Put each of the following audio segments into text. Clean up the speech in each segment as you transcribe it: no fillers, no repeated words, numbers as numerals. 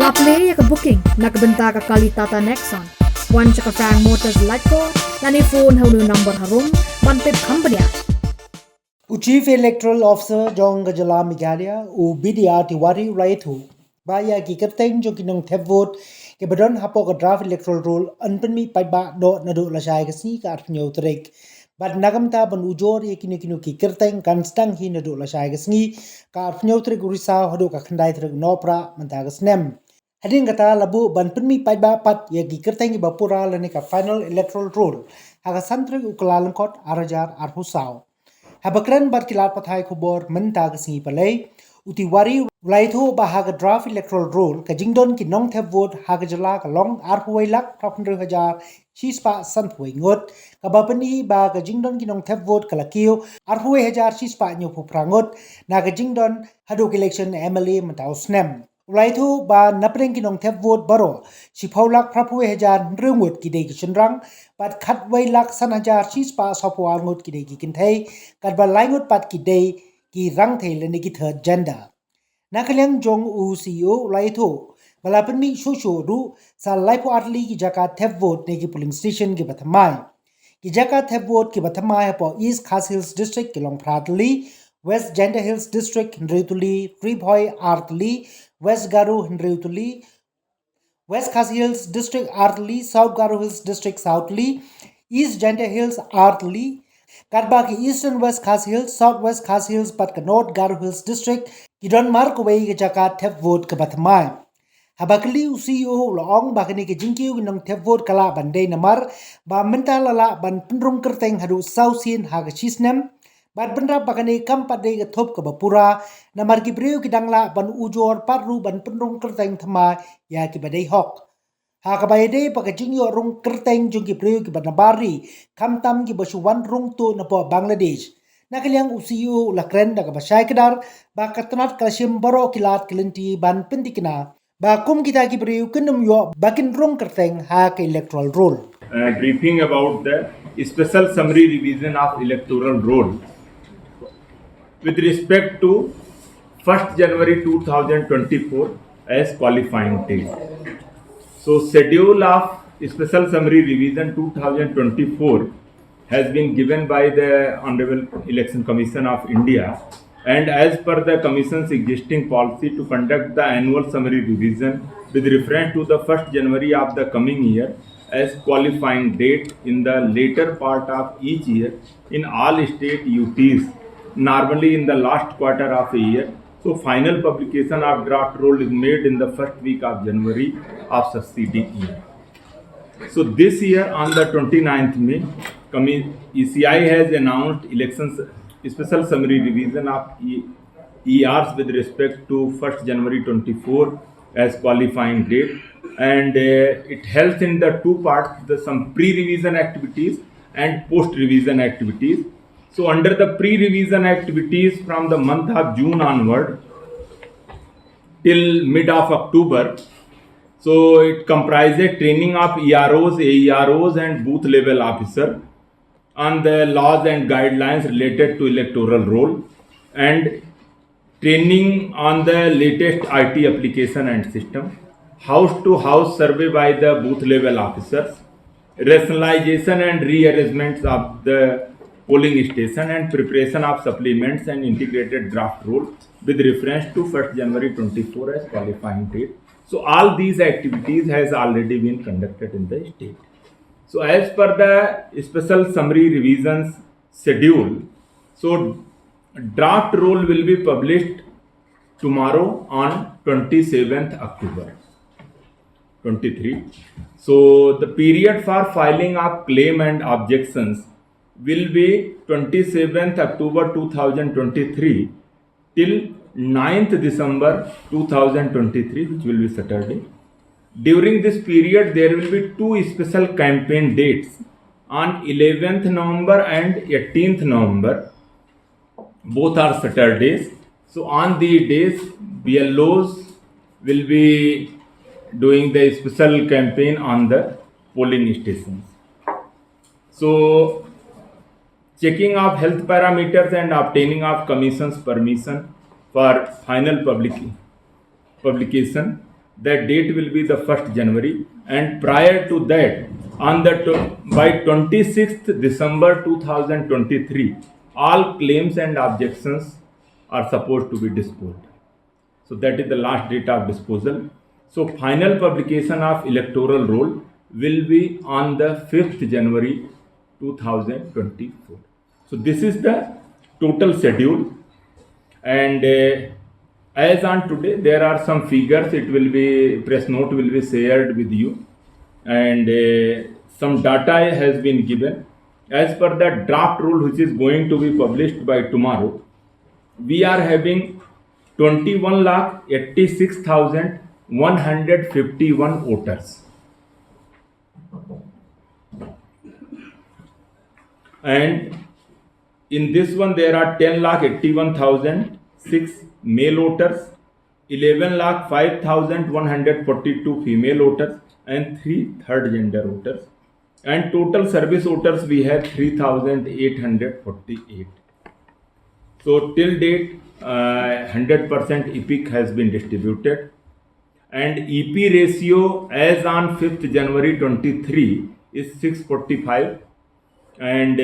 La play ka booking nakabenta ka Kalitata Nexon. One ka Frank Motors Lightco, lani phone hau number harum banpip company. Chief Electoral Officer Jong Gajala Migalia u BDR Tiwari Raitu baya ki kerteng jo kinong thep vote ke badon hapo ka draft electoral roll anpen mi paiba do nado lasai ka si ka atnyo trek bad nagam ta ban ujor ye kinu ki kerteng kan stang hi nado lasai ka sngi ka atnyo trek urisa hodo ka khandai trek nopra manta ka snem hading kata labu ban penmi paiba pat ye ki kerteng ba pura lane ka final electoral roll haga santre ukalalan kot arajar arhusao Habakran barkilat pathai khubor menta ka singi palay uti wari raitho ba haga draft electoral roll ka jingdon ki nong thep vote haga jala ka long arhuai lak 500,000 shispa santhwai ngot ka bapani ba ka jingdon ki nong thep vote kala kiyo arhuai hajar shispa nyo phuprangot na ka jingdon hadok election MLA matau snem Raitho ba napreng kinong thep vote baro sipaulak prapuwe hajar nrungut kide ki chenrang pat khatwai lak san hajar shispa sopwal ngut kide ki kinthai kat ba laingut pat kide ki rang thai lene ki third gender Nakalyang jong u CEO Raitho balapan mi shosho ru sa laipo atli ki jaka thep vote ne ki polling station ki bathamai ki jaka thep vote ki bathamai po East Khas Hills District ki long pratli West Gender Hills District Hendreutuli Freeboy Artli West Garu Hendreutuli West Khas Hills District Artli South Garu Hills District Southly East Gender Hills Artli Kadbaki Eastern West Khas Hills Southwest Khas Hills pat ka North Garu Hills District kidon mark away ke jaka thep vote ke batmai habakli CEO laong bakani ke jingkiu nang thep vote kala bandai namar ba mentala la ban penrung kerteng hadu sausin haga chisnem Bad benda bakani kam pada ke thop ke bapura namar ki priu ki dangla ban ujor parru ban penrung kerteng thama ya ki badai hok ha ka bai dei paka jingyo rung kerteng jung ki priu ki banabari kam tam ki basuwan rung tu na po Bangladesh nakaliang usiu lakren daga basai kedar ba katnat kalsium baro kilat kelinti ban pentikina ba kum kita ki priu kenum yo bakin rung kerteng ha ke electoral roll briefing about the special summary revision of electoral roll with respect to 1st January 2024 as qualifying date. So schedule of special summary revision 2024 has been given by the Honorable Election Commission of India and as per the Commission's existing policy to conduct the annual summary revision with reference to the 1st January of the coming year as qualifying date in the later part of each year in all state UTs, normally in the last quarter of a year. So final publication of draft roll is made in the first week of January of succeeding year. So this year on the 29th May, ECI has announced elections special summary revision of ERs with respect to 1st January 24 as qualifying date, and it helps in the two parts, some pre-revision activities and post-revision activities. So under the pre-revision activities from the month of June onward till mid of October, so it comprises training of EROs, AEROs and booth level officer on the laws and guidelines related to electoral roll and training on the latest IT application and system, house to house survey by the booth level officers, rationalization and rearrangements of the polling station and preparation of supplements and integrated draft roll with reference to 1st January 24 as qualifying date. So all these activities has already been conducted in the state. So as per the special summary revisions schedule, so draft roll will be published tomorrow on 27th October 23. So the period for filing of claim and objections will be 27th October 2023 till 9th December 2023, which will be Saturday. During this period, there will be two special campaign dates on 11th November and 18th November. Both are Saturdays. So on the days, BLOs will be doing the special campaign on the polling stations. So checking of health parameters and obtaining of commission's permission for final publication That date will be the 1st January, and prior to that, on the by 26th December 2023, all claims and objections are supposed to be disposed. So that is the last date of disposal. So final publication of electoral roll will be on the 5th January 2024. So this is the total schedule, and as on today there are some figures. It will be press note will be shared with you, and some data has been given as per the draft rule which is going to be published by tomorrow. We are having 21,86,151 voters, and in this one there are 10,81,006 male voters, 11,05,142 female voters, and 3 third gender voters, and total service voters we have 3,848. So till date 100% EPIC has been distributed, and EP ratio as on 5th January 23 is 645, and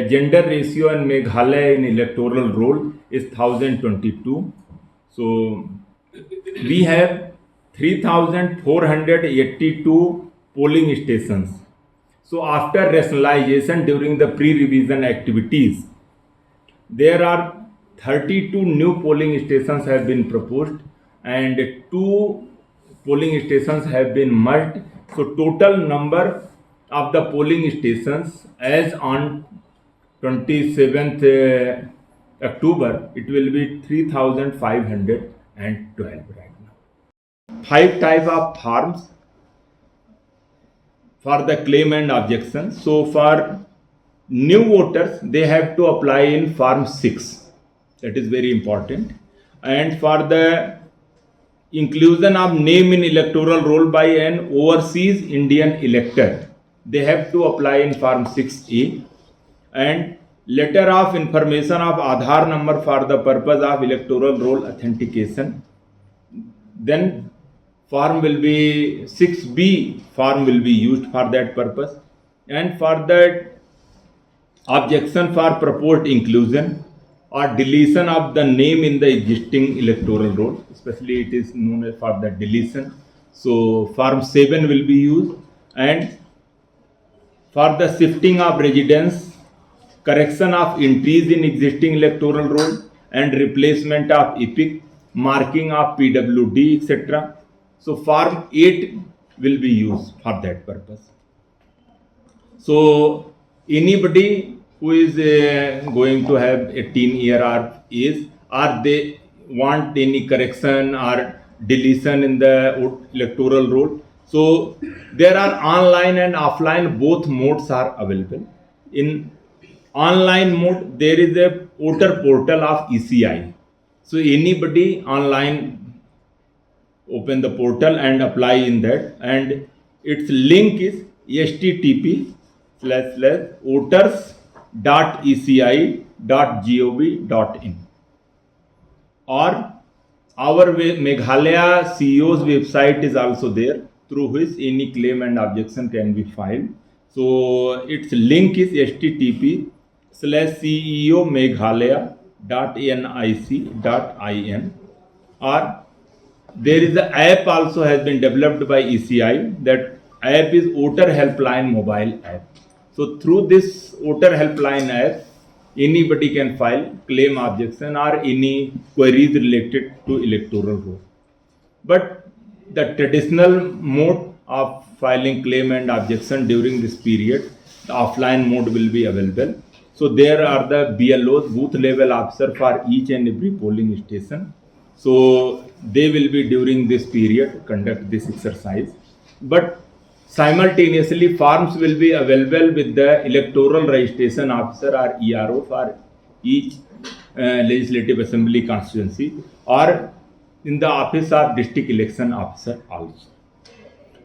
gender ratio in Meghalaya in electoral roll is 1022. So we have 3,482 polling stations. So after rationalization during the pre-revision activities, there are 32 new polling stations have been proposed, and 2 polling stations have been merged. So total number of the polling stations as on 27th October, it will be 3,512 right now. 5 type of forms for the claim and objection. So for new voters, they have to apply in form 6. That is very important. And for the inclusion of name in electoral roll by an overseas Indian elector, they have to apply in form 6A. And letter of information of Aadhaar number for the purpose of electoral roll authentication. Then form will be 6B form will be used for that purpose. And for that objection for proposed inclusion or deletion of the name in the existing electoral roll, especially it is known as for the deletion. So form 7 will be used. And for the shifting of residence, correction of entries in existing electoral roll, and replacement of EPIC, marking of PWD, etc. So form 8 will be used for that purpose. So anybody who is going to have 18-year or age, or they want any correction or deletion in the electoral roll, so there are online and offline, both modes are available. In online mode, there is a voter portal of ECI. So anybody online open the portal and apply in that, and its link is https://voters.eci.gov.in, or our Meghalaya CEO's website is also there, through which any claim and objection can be filed. So its link is http://ceomeghalaya.nic.in, or there is an app also has been developed by ECI. That app is Voter Helpline mobile app. So through this Voter Helpline app, anybody can file claim, objection, or any queries related to electoral roll. But the traditional mode of filing claim and objection during this period, the offline mode will be available. So there are the BLOs, booth level officer, for each and every polling station. So they will be during this period conduct this exercise. But simultaneously, forms will be available with the electoral registration officer or ERO for each legislative assembly constituency, or in the office of district election officer also.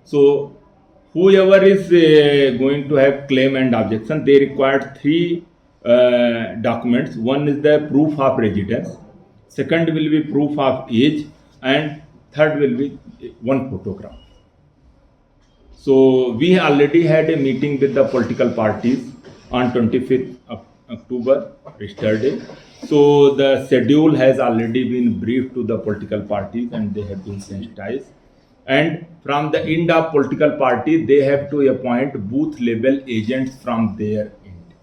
So whoever is going to have claim and objection, they require 3 documents. One is the proof of residence, second will be proof of age, and third will be one photograph. So we already had a meeting with the political parties on 25th of October, yesterday. So the schedule has already been briefed to the political parties and they have been sensitized. And from the end of political party, they have to appoint booth level agents from their end.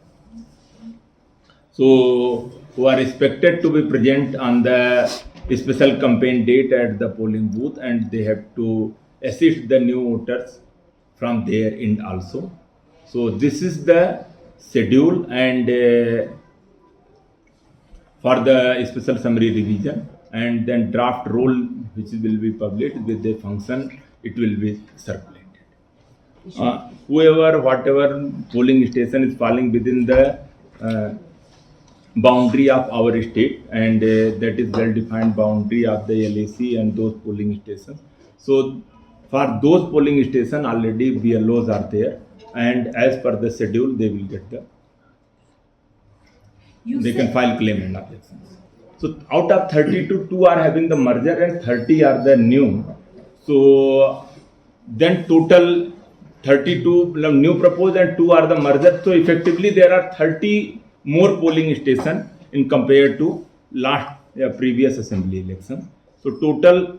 So who are expected to be present on the special campaign date at the polling booth, and they have to assist the new voters from their end also. So this is the schedule, and for the special summary revision, and then draft roll which will be published with the function, it will be circulated. Whoever, whatever polling station is falling within the boundary of our state, and that is well defined boundary of the LAC and those polling stations. So for those polling stations already BLOs are there, and as per the schedule they will get they can file claim and objections. So out of 32, 2 are having the merger and 30 are the new. So then total 32 new proposed and 2 are the merger. So effectively there are 30 more polling stations in compared to last previous assembly elections. So total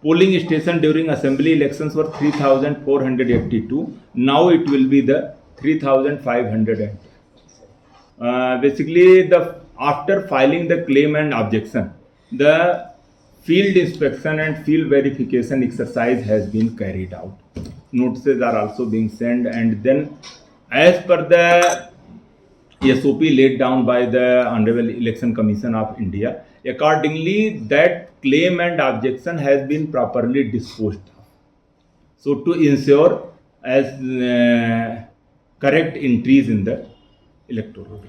polling station during assembly elections were 3,482. Now it will be the 3,500. Basically, after filing the claim and objection, the field inspection and field verification exercise has been carried out. Notices are also being sent, and then as per the SOP laid down by the Honorable Election Commission of India, accordingly that claim and objection has been properly disposed of. So to ensure as correct entries in the electoral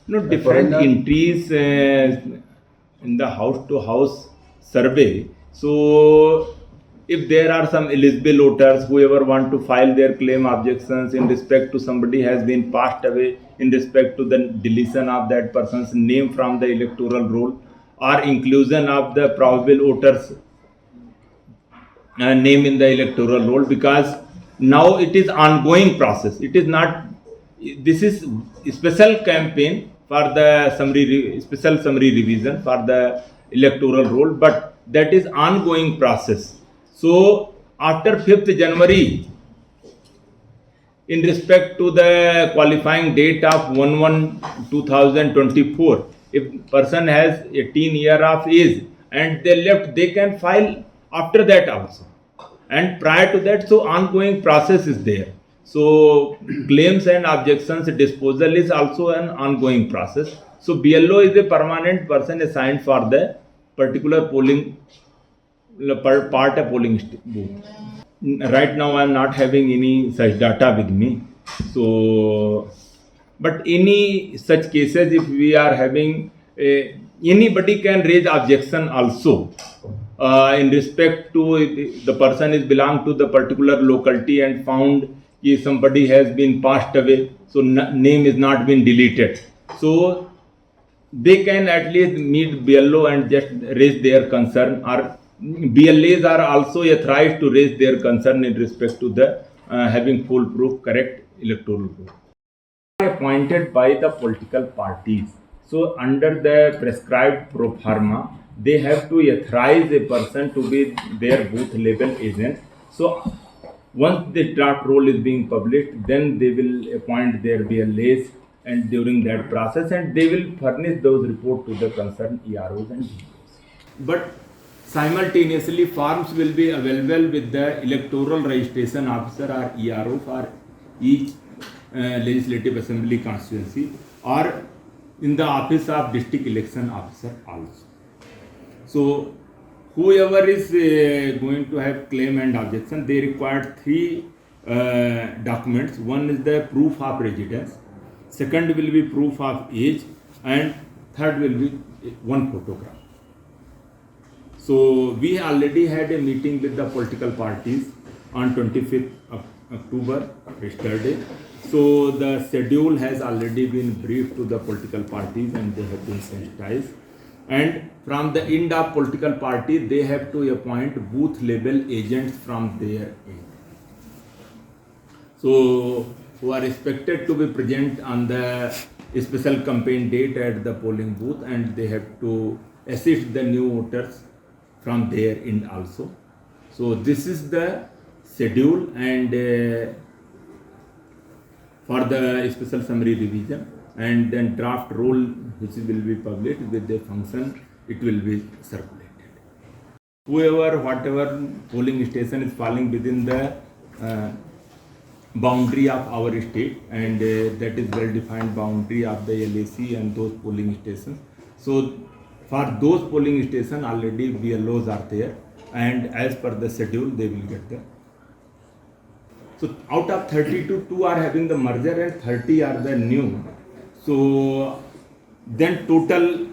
roll. Different entries in the house-to-house survey. So if there are some eligible voters, whoever want to file their claim objections in respect to somebody has been passed away, in respect to the deletion of that person's name from the electoral roll, or inclusion of the probable voters name in the electoral roll, because now it is ongoing process. It is not, this is special campaign for the special summary revision for the electoral roll, but that is ongoing process. So after 5th January, in respect to the qualifying date of 1/1/2024, if person has 18 year of age and they left, they can file after that also. And prior to that, so ongoing process is there. So claims and objections disposal is also an ongoing process. So BLO is a permanent person assigned for the particular polling part of polling booth. Right now I am not having any such data with me. So, but any such cases, if we are having, anybody can raise objection also. In respect to the person is belong to the particular locality and found if somebody has been passed away, so name is not been deleted, so they can at least meet BLO and just raise their concern, or BLAs are also authorized to raise their concern in respect to the having foolproof correct electoral roll. Appointed by the political parties, so under the prescribed pro forma, they have to authorize a person to be their booth level agent. So once the draft roll is being published, then they will appoint their BLAs, and during that process, and they will furnish those reports to the concerned EROs and GOs. But simultaneously, forms will be available with the electoral registration officer or ERO for each legislative assembly constituency, or in the office of district election officer also. So whoever is going to have claim and objection, they require 3 documents. One is the proof of residence, second will be proof of age, and third will be one photograph. So we already had a meeting with the political parties on 25th of October, yesterday. So the schedule has already been briefed to the political parties and they have been sensitized. and from the end of political party they have to appoint booth level agents from their end. So who are expected to be present on the special campaign date at the polling booth, and they have to assist the new voters from their end also. So this is the schedule, and for the special summary revision, and then draft roll which will be published with the function, it will be circulated. Whoever, whatever polling station is falling within the boundary of our state, and that is well defined boundary of the LAC and those polling stations. So for those polling stations already BLOs are there, and as per the schedule they will get there. So out of 32, 2 are having the merger and 30 are the new. So then total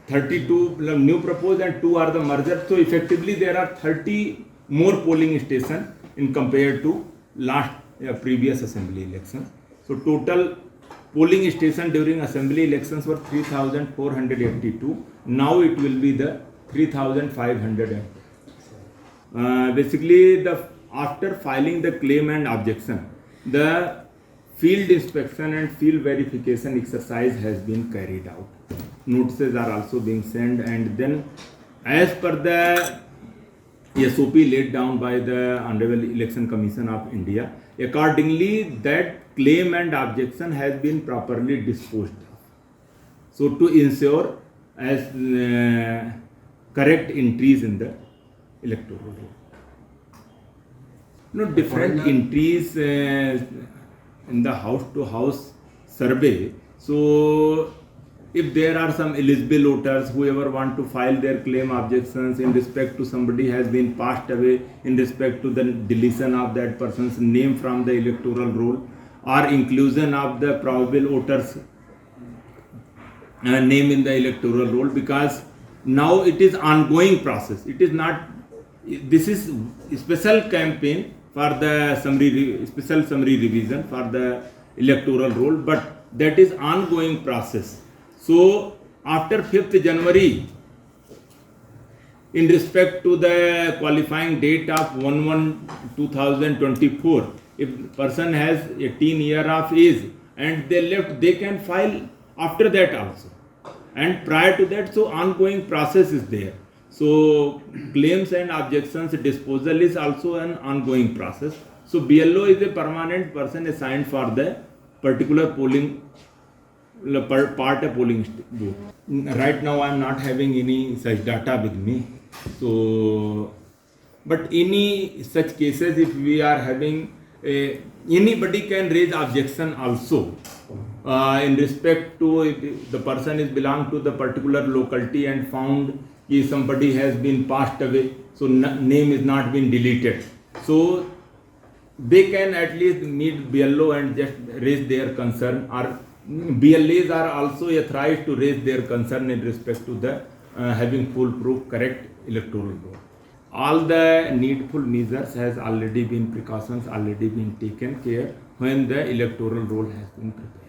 32 new proposed and 2 are the merger. So effectively there are 30 more polling stations in compared to last previous assembly elections. So total polling station during assembly elections were 3,482. Now it will be the 3,500. Basically, after filing the claim and objection, the field inspection and field verification exercise has been carried out. Notices are also being sent, and then as per the SOP laid down by the Honorable Election Commission of India, accordingly that claim and objection has been properly disposed of. So to ensure as correct entries in the electoral roll. Different entries in the house to house survey. So if there are some eligible voters, whoever want to file their claim objections in respect to somebody has been passed away, in respect to the deletion of that person's name from the electoral roll, or inclusion of the probable voters name in the electoral roll, because now it is ongoing process. It is not, this is special campaign for the special summary revision for the electoral roll, but that is ongoing process. So after 5th January, in respect to the qualifying date of 1/1/2024, if person has 18 years of age and they left, they can file after that also. And prior to that, so ongoing process is there. So claims and objections disposal is also an ongoing process. So BLO is a permanent person assigned for the particular polling part of polling booth. Right now I am not having any such data with me. So, but any such cases, if we are having anybody can raise objection also in respect to if the person is belong to the particular locality and found if somebody has been passed away, so name is not been deleted. So they can at least meet BLO and just raise their concern, or BLAs are also authorized to raise their concern in respect to the having foolproof correct electoral roll. All the needful measures has already been, precautions already been taken care when the electoral roll has been prepared.